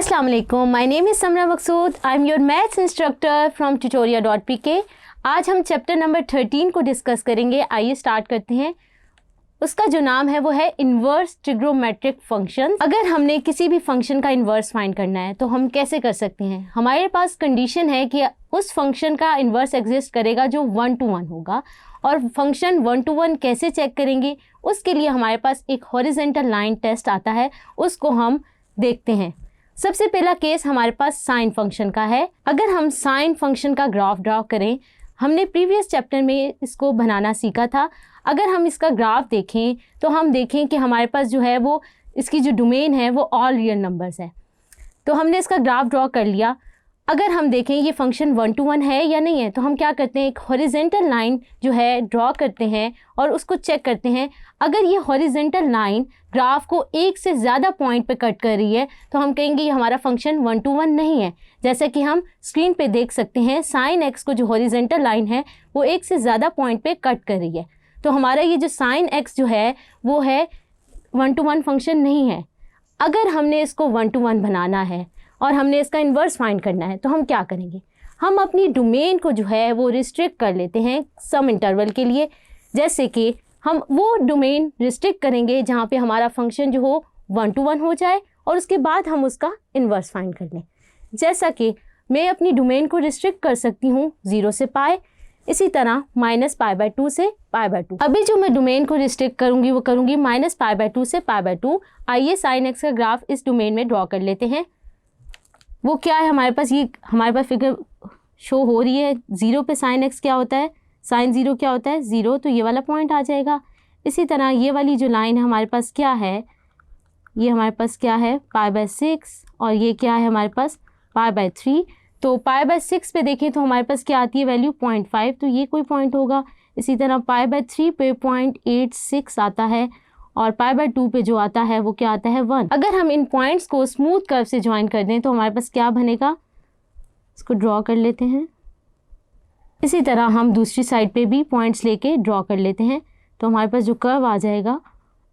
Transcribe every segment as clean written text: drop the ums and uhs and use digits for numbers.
अस्सलाम वालेकुम, my name is Samra Maqsood. I am your maths instructor from tutoria.pk। आज हम चैप्टर नंबर 13 को डिस्कस करेंगे। आइए स्टार्ट करते हैं। उसका जो नाम है वो है इन्वर्स ट्रिग्नोमेट्रिक फंक्शन। अगर हमने किसी भी फंक्शन का इन्वर्स फाइंड करना है तो हम कैसे कर सकते हैं? हमारे पास कंडीशन है कि उस फंक्शन का इन्वर्स एग्जिस्ट करेगा जो 1 to 1 होगा। और फंक्शन 1 to 1 कैसे चेक करेंगे? उसके लिए हमारे पास एक हॉरिजॉन्टल लाइन टेस्ट आता है, उसको हम देखते हैं। सबसे पहला केस हमारे पास साइन फंक्शन का है। अगर हम साइन फंक्शन का ग्राफ ड्रॉ करें, हमने प्रीवियस चैप्टर में इसको बनाना सीखा था। अगर हम इसका ग्राफ देखें तो हम देखें कि हमारे पास जो है वो इसकी जो डोमेन है वो ऑल रियल नंबर्स है। तो हमने इसका ग्राफ ड्रॉ कर लिया। अगर हम देखें ये फंक्शन 1 to 1 है या नहीं है, तो हम क्या करते हैं, एक हॉरिजॉन्टल लाइन जो है ड्रॉ करते हैं और उसको चेक करते हैं। अगर ये हॉरिजॉन्टल लाइन ग्राफ को एक से ज़्यादा पॉइंट पे कट कर रही है तो हम कहेंगे ये हमारा फंक्शन 1 to 1 नहीं है। जैसे कि हम स्क्रीन पे देख सकते हैं, साइन एक्स को जो हॉरिजॉन्टल लाइन है वो एक से ज़्यादा पॉइंट पे कट कर रही है। तो हमारा ये जो साइन एक्स जो है वो है 1 to 1 फंक्शन नहीं है। अगर हमने इसको 1 to 1 बनाना है और हमने इसका इन्वर्स फाइंड करना है तो हम क्या करेंगे? हम अपनी डोमेन को जो है वो रिस्ट्रिक्ट कर लेते हैं सम इंटरवल के लिए। जैसे कि हम वो डोमेन रिस्ट्रिक्ट करेंगे जहाँ पे हमारा फंक्शन जो हो 1 to 1 हो जाए और उसके बाद हम उसका इन्वर्स फाइंड कर लें। जैसा कि मैं अपनी डोमेन को रिस्ट्रिक्ट कर सकती हूँ 0 से पाई, इसी तरह -π/2 से π/2। अभी जो मैं डोमेन को रिस्ट्रिक्ट करूँगी वो करूँगी -π/2 से π/2। आइए साइन एक्स का ग्राफ इस डोमेन में ड्रॉ कर लेते हैं। वो क्या है हमारे पास, ये हमारे पास फिगर शो हो रही है। 0 पे साइन एक्स क्या होता है, साइन 0 क्या होता है 0, तो ये वाला पॉइंट आ जाएगा। इसी तरह ये वाली जो लाइन है हमारे पास क्या है, ये हमारे पास क्या है π/6 और ये क्या है हमारे पास π/3। तो π/6 पे देखें तो हमारे पास क्या आती है वैल्यू 0.5, तो ये कोई पॉइंट होगा। इसी तरह π/3 पे 0.86 आता है और π/2 पे जो आता है वो क्या आता है 1। अगर हम इन पॉइंट्स को स्मूथ कर्व से ज्वाइन कर दें तो हमारे पास क्या बनेगा, इसको ड्रॉ कर लेते हैं। इसी तरह हम दूसरी साइड पे भी पॉइंट्स लेके ड्रॉ कर लेते हैं, तो हमारे पास जो कर्व आ जाएगा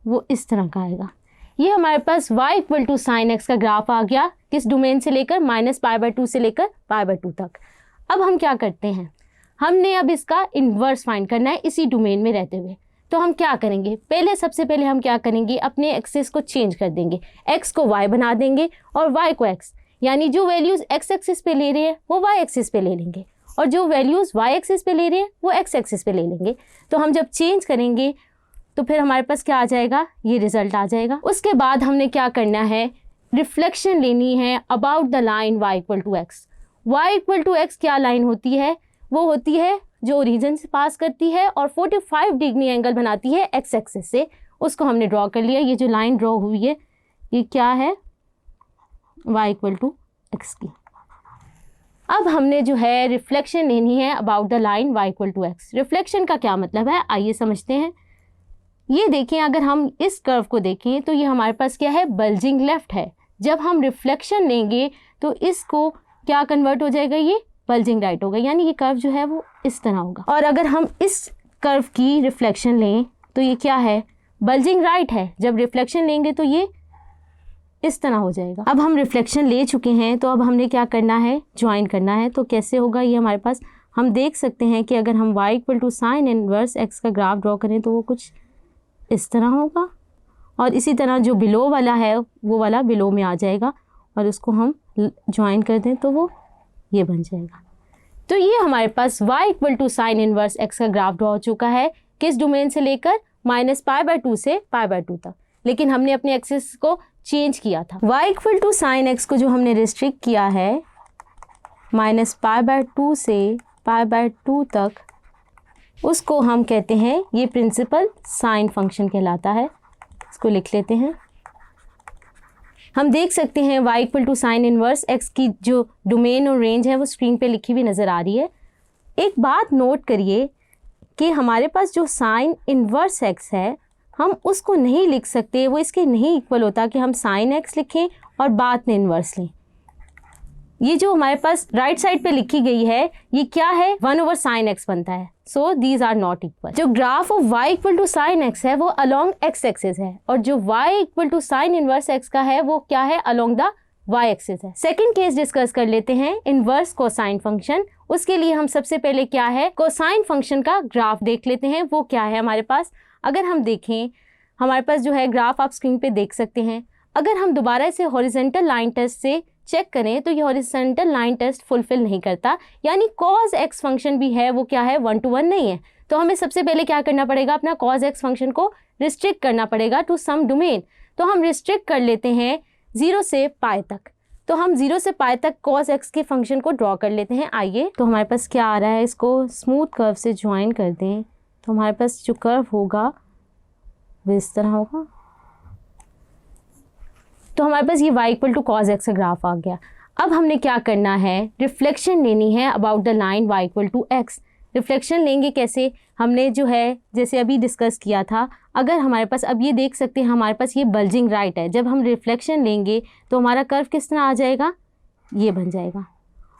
वो इस तरह का आएगा। ये हमारे पास y = sin x का ग्राफ आ गया, किस डोमेन से लेकर -π/2 से लेकर π/2 तक। अब हम क्या करते हैं, हमने अब इसका इन्वर्स फाइंड करना है इसी डोमेन में रहते हुए। तो हम क्या करेंगे, सबसे पहले हम क्या करेंगे, अपने एक्सिस को चेंज कर देंगे। x को y बना देंगे और y को x, यानी जो वैल्यूज़ x एक्सिस पे ले रहे हैं वो y एक्सिस पे ले लेंगे और जो वैल्यूज़ y एक्सिस पे ले रहे हैं वो x एक्सिस पे ले लेंगे। तो हम जब चेंज करेंगे तो फिर हमारे पास क्या आ जाएगा, ये रिजल्ट आ जाएगा। उसके बाद हमने क्या करना है, रिफ्लेक्शन लेनी है about the line y = x। y = x क्या लाइन होती है, वो होती है जो ओरिजिन से पास करती है और 45 डिग्री एंगल बनाती है x एक्सिस से। उसको हमने ड्रॉ कर लिया। ये जो लाइन ड्रॉ हुई है ये क्या है, y = x की। अब हमने जो है रिफ्लेक्शन लेनी है about the line y = x। Reflection का क्या मतलब है, आइए समझते हैं। ये देखें, अगर हम इस कर्व को देखें तो ये हमारे पास क्या है, बल्जिंग लेफ्ट है। जब हम रिफ्लेक्शन लेंगे तो इसको क्या कन्वर्ट हो जाएगा, ये बल्जिंग राइट होगा, यानी ये कर्व जो है वो इस तरह होगा। और अगर हम इस कर्व की रिफ्लेक्शन लें तो ये क्या है, बल्जिंग राइट है। जब रिफ्लेक्शन लेंगे तो ये इस तरह हो जाएगा। अब हम रिफ्लेक्शन ले चुके हैं तो अब हमने क्या करना है, ज्वाइन करना है। तो कैसे होगा, ये हमारे पास हम देख सकते हैं कि अगर हम y = sin इनवर्स x का ग्राफ ड्रॉ करें तो वो कुछ इस तरह होगा और इसी तरह जो बिलो वाला है वो वाला बिलो में आ जाएगा और उसको हम ज्वाइन कर दें तो वो ये बन जाएगा। तो ये हमारे पास y = sin इनवर्स x का ग्राफ ड्रॉ हो चुका है, किस डोमेन से लेकर -π/2 से π/2 तक। लेकिन हमने अपने एक्सिस को चेंज किया था। y = sin x को जो हमने रिस्ट्रिक्ट किया है -π/2 से π/2 तक, उसको हम कहते हैं, ये प्रिंसिपल साइन फंक्शन कहलाता है। इसको लिख लेते हैं। हम देख सकते हैं y = sin इनवर्स x की जो डोमेन और रेंज है वो स्क्रीन पे लिखी हुई नज़र आ रही है। एक बात नोट करिए कि हमारे पास जो साइन इनवर्स x है हम उसको नहीं लिख सकते, वो इसके नहीं इक्वल होता कि हम साइन x लिखें और बाद में इनवर्स लें। ये जो हमारे पास राइट साइड पे लिखी गई है ये क्या है, 1/sin x बनता है। So these are not equal. जो graph of y = sin x है वो अलोंग x एक्सिस है और जो y = sin इनवर्स x का है वो क्या है, अलोंग द y एक्सिस है। सेकंड केस डिस्कस कर लेते हैं, इनवर्स कोसाइन फंक्शन। उसके लिए हम सबसे पहले क्या है, कोसाइन फंक्शन का ग्राफ देख लेते हैं। वो क्या है हमारे पास, अगर हम देखें हमारे पास जो है ग्राफ आप स्क्रीन पे देख सकते हैं। अगर हम दोबारा इसे हॉरिजॉन्टल लाइन टेस्ट से चेक करें तो ये हॉरिजॉन्टल लाइन टेस्ट फुलफिल नहीं करता, यानी cos x फंक्शन भी है वो क्या है, 1 to 1 नहीं है। तो हमें सबसे पहले क्या करना पड़ेगा, अपना cos x फंक्शन को रिस्ट्रिक्ट करना पड़ेगा टू सम डोमेन। तो हम रिस्ट्रिक्ट कर लेते हैं 0 से पाई तक। तो हम 0 से पाई तक cos x के फंक्शन को ड्रॉ कर लेते हैं। आइए, तो हमारे पास क्या आ रहा है, इसको स्मूथ कर्व से ज्वाइन कर दें तो हमारे पास जो कर्व होगा वो इस तरह होगा। तो हमारे पास ये y equal to cos x का ग्राफ आ गया। अब हमने क्या करना है, रिफ्लेक्शन लेनी है about the line y equal to x। Reflection लेंगे कैसे, हमने जो है जैसे अभी डिस्कस किया था, अगर हमारे पास अब ये देख सकते हैं हमारे पास ये बल्जिंग राइट है। जब हम रिफ्लेक्शन लेंगे तो हमारा कर्व किस तरह आ जाएगा, ये बन जाएगा।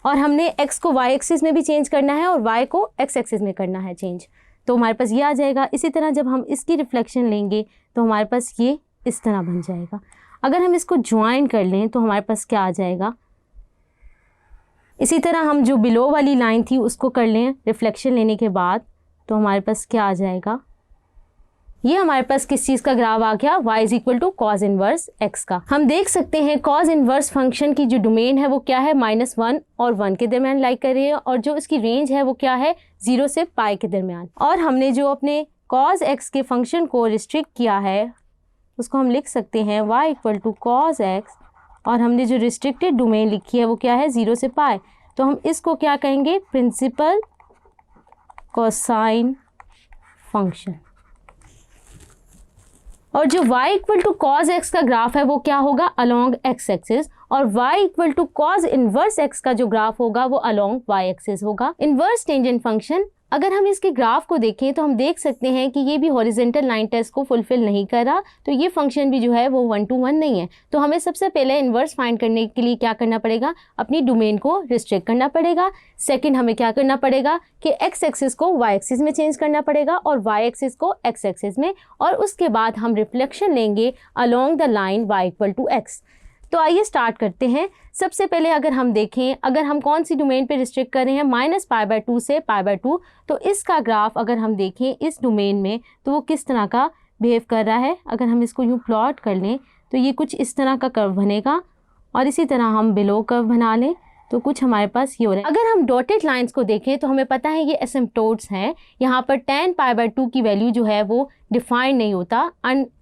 और हमने x को y एक्सिस में भी चेंज करना है और y को x एक्सिस में करना है चेंज, तो हमारे पास ये आ जाएगा। इसी तरह जब हम इसकी रिफ्लेक्शन लेंगे तो हमारे पास ये इस तरह बन जाएगा। अगर हम इसको ज्वाइन कर लें तो हमारे पास क्या आ जाएगा, इसी तरह हम जो बिलो वाली लाइन थी उसको कर लें रिफ्लेक्शन लेने के बाद, तो हमारे पास क्या आ जाएगा, ये हमारे पास किस चीज़ का ग्राफ आ गया, y is equal to cos inverse x का। हम देख सकते हैं कॉज इनवर्स फंक्शन की जो डोमेन है वो क्या है, -1 और 1 के दरमियान लाई कर रही है, और जो इसकी रेंज है वो क्या है, 0 से पाई के दरमियान। और हमने जो अपने कॉज x के फंक्शन को रिस्ट्रिक्ट किया है उसको हम लिख सकते हैं y equal to cos x, और हमने जो रिस्ट्रिक्टेड डोमेन लिखी है वो क्या है, 0 से पाई। तो हम इसको क्या कहेंगे, प्रिंसिपल कोसाइन फंक्शन। और जो y equal to cos x का ग्राफ है वो क्या होगा, अलोंग x एक्सिस, और y equal to cos inverse x का जो ग्राफ होगा वो अलोंग y एक्सिस होगा। इनवर्स टेंजेंट फंक्शन, अगर हम इसके ग्राफ को देखें तो हम देख सकते हैं कि ये भी हॉरिजॉन्टल लाइन टेस्ट को फुलफिल नहीं कर रहा, तो ये फंक्शन भी जो है वो 1 to 1 नहीं है। तो हमें सबसे पहले इन्वर्स फाइंड करने के लिए क्या करना पड़ेगा, अपनी डोमेन को रिस्ट्रिक्ट करना पड़ेगा। सेकंड, हमें क्या करना पड़ेगा कि x एक्सिस को y एक्सिस में चेंज करना पड़ेगा और y एक्सिस को x एक्सिस में, और उसके बाद हम रिफ्लेक्शन लेंगे along the line y equal to x। तो आइए स्टार्ट करते हैं। सबसे पहले अगर हम देखें, अगर हम कौन सी डोमेन पे रिस्ट्रिक्ट कर रहे हैं, -π/2 से π/2, तो इसका ग्राफ अगर हम देखें इस डोमेन में तो वो किस तरह का बिहेव कर रहा है। अगर हम इसको यूँ प्लॉट कर लें तो ये कुछ इस तरह का कर्व बनेगा, और इसी तरह हम बिलो कर्व बना लें तो कुछ हमारे पास ये हो रहा है। अगर हम डॉटेड लाइंस को देखें तो हमें पता है ये एसिम्पटोट्स हैं। यहाँ पर tan π/2 की वैल्यू जो है वो डिफाइंड नहीं होता,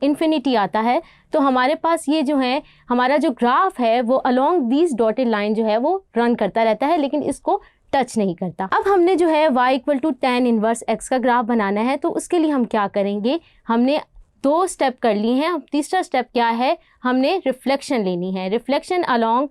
इन्फिनिटी आता है। तो हमारे पास ये जो है हमारा जो ग्राफ है वो अलोंग दीज डॉटेड लाइन जो है वो रन करता रहता है, लेकिन इसको टच नहीं करता। अब हमने जो है y equal to tan inverse x का ग्राफ बनाना है, तो उसके लिए हम क्या करेंगे, हमने 2 स्टेप कर लिए हैं। अब तीसरा स्टेप क्या है, हमने रिफ्लेक्शन लेनी है। रिफ्लेक्शन अलोंग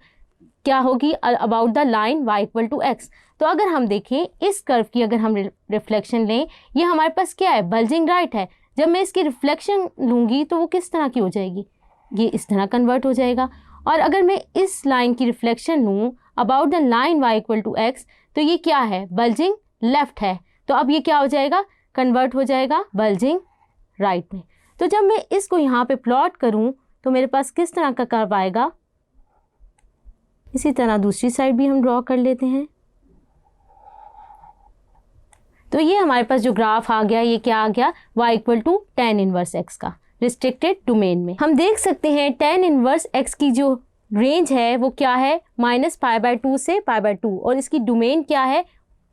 क्या होगी, about the line y equal to x। तो अगर हम देखें इस कर्व की अगर हम रिफ्लेक्शन लें, ये हमारे पास क्या है, बल्जिंग राइट है। जब मैं इसकी रिफ्लेक्शन लूँगी तो वो किस तरह की हो जाएगी, ये इस तरह कन्वर्ट हो जाएगा। और अगर मैं इस लाइन की रिफ्लेक्शन लूँ about the line y equal to x, तो ये क्या है, बल्जिंग लेफ्ट है। तो अब ये क्या हो जाएगा, कन्वर्ट हो जाएगा बल्जिंग राइट में। तो जब मैं इसको यहाँ पे प्लॉट करूँ तो मेरे पास किस तरह का कर्व आएगा, इसी तरह दूसरी साइड भी हम ड्रॉ कर लेते हैं। तो ये हमारे पास जो ग्राफ आ गया, ये क्या आ गया, y equal to tan inverse x का रिस्ट्रिक्टेड डोमेन में। हम देख सकते हैं tan इनवर्स x की जो रेंज है वो क्या है, -π/2 से π/2, और इसकी डोमेन क्या है,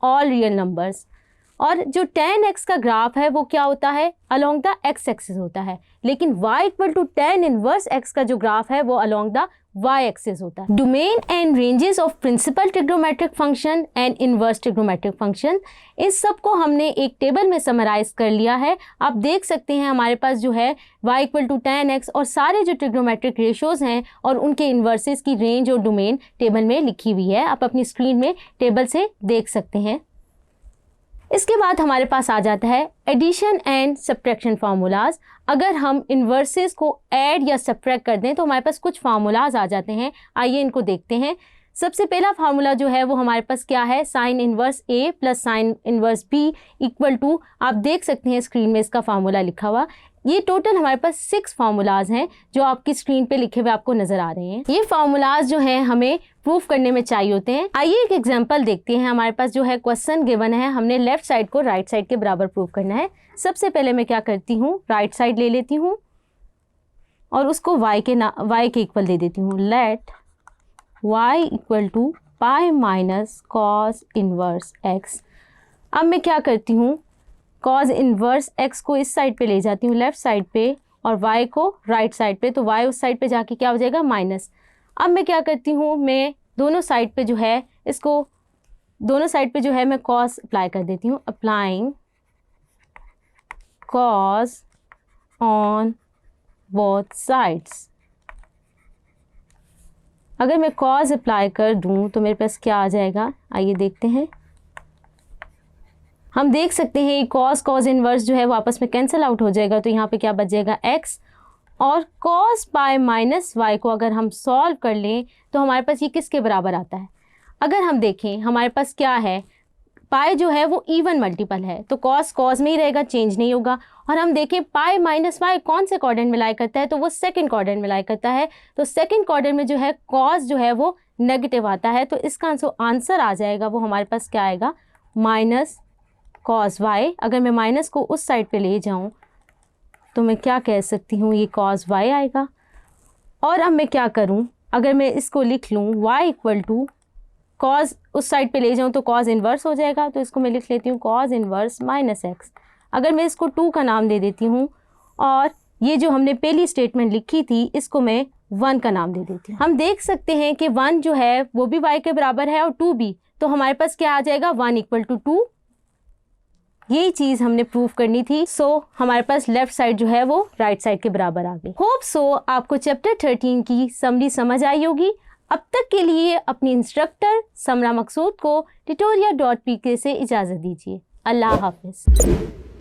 ऑल रियल नंबर्स। और जो tan x का ग्राफ है वो क्या होता है, अलोंग द x एक्सिस होता है, लेकिन y equal to tan inverse x का जो ग्राफ है वो अलोंग द y एक्सिस होता है। Domain and ranges of principal trigonometric function and inverse trigonometric function, इस सब को हमने एक टेबल में समराइज कर लिया है। आप देख सकते हैं हमारे पास जो है y equal to tan x और सारे जो ट्रिग्नोमेट्रिक रेशियोज हैं और उनके इन्वर्सेस की रेंज और डोमेन टेबल में लिखी हुई है। आप अपनी स्क्रीन में टेबल से देख सकते हैं। इसके बाद हमारे पास आ जाता है एडिशन एंड सब्ट्रैक्शन फार्मूलाज। अगर हम इन्वर्सेस को ऐड या सब्ट्रैक्ट कर दें तो हमारे पास कुछ फार्मूलाज आ जाते हैं। आइए इनको देखते हैं। सबसे पहला फार्मूला जो है वो हमारे पास क्या है, sine inverse a plus sine inverse b equal to, आप देख सकते हैं स्क्रीन में इसका फार्मूला लिखा हुआ, ये टोटल हमारे पास 6 फार्मूलाज हैं जो आपकी स्क्रीन पे लिखे हुए आपको नजर आ रहे हैं। ये फार्मूलाज जो हैं हमें प्रूफ करने में चाहिए होते हैं। आइए एक एग्जांपल देखते हैं। हमारे पास जो है क्वेश्चन गिवन है, हमने लेफ्ट साइड को राइट साइड के बराबर प्रूफ करना है। सबसे पहले मैं क्या करती हूँ, राइट साइड ले लेती हूँ और उसको y के इक्वल दे देती हूँ। Let y equal to pi minus cos inverse x। अब मैं क्या करती हूँ, कॉज इनवर्स x को इस साइड पे ले जाती हूँ लेफ्ट साइड पे और y को राइट साइड पे, तो y उस साइड पे जाके क्या हो जाएगा, माइनस। अब मैं क्या करती हूँ, मैं दोनों साइड पे जो है इसको, दोनों साइड पे जो है मैं कॉस अप्लाई कर देती हूँ। Applying cos on both sides. अगर मैं कॉस अप्लाई कर दूँ तो मेरे पास क्या आ जाएगा, आइए देखते हैं। हम देख सकते हैं ये कॉस इनवर्स जो है वो आपस में कैंसिल आउट हो जाएगा, तो यहाँ पे क्या बच जाएगा x। और कॉस पाई माइनस वाई को अगर हम सॉल्व कर लें तो हमारे पास ये किसके बराबर आता है। अगर हम देखें हमारे पास क्या है, पाई जो है वो इवन मल्टीपल है तो कॉस में ही रहेगा, चेंज नहीं होगा। और हम देखें पाई माइनस वाई कौन से क्वाड्रेंट में लाई करता है, तो वो सेकंड क्वाड्रेंट में लाई करता है। तो सेकंड क्वाड्रेंट में जो है कॉस जो है वो नेगेटिव आता है, तो इसका आंसर आ जाएगा वो हमारे पास क्या आएगा, माइनस कॉस वाई। अगर मैं माइनस को उस साइड पे ले जाऊं तो मैं क्या कह सकती हूँ, ये कॉस वाई आएगा। और अब मैं क्या करूँ, अगर मैं इसको लिख लूँ y इक्वल टू कॉस, उस साइड पे ले जाऊँ तो कॉस इन्वर्स हो जाएगा, तो इसको मैं लिख लेती हूँ कॉस इन्वर्स माइनस x। अगर मैं इसको 2 का नाम दे देती हूँ और ये जो हमने पहली स्टेटमेंट लिखी थी इसको मैं 1 का नाम दे देती हूँ। हम देख सकते हैं कि 1 जो है वो भी y के बराबर है और 2 भी, तो हमारे पास क्या आ जाएगा, 1 इक्वल टू 2। यही चीज़ हमने प्रूफ करनी थी। सो हमारे पास लेफ्ट साइड जो है वो राइट साइड के बराबर आ गई। होप सो आपको चैप्टर 13 की समरी समझ आई होगी। अब तक के लिए अपनी इंस्ट्रक्टर समरा मकसूद को tutoria.pk से इजाज़त दीजिए। अल्लाह हाफिज़।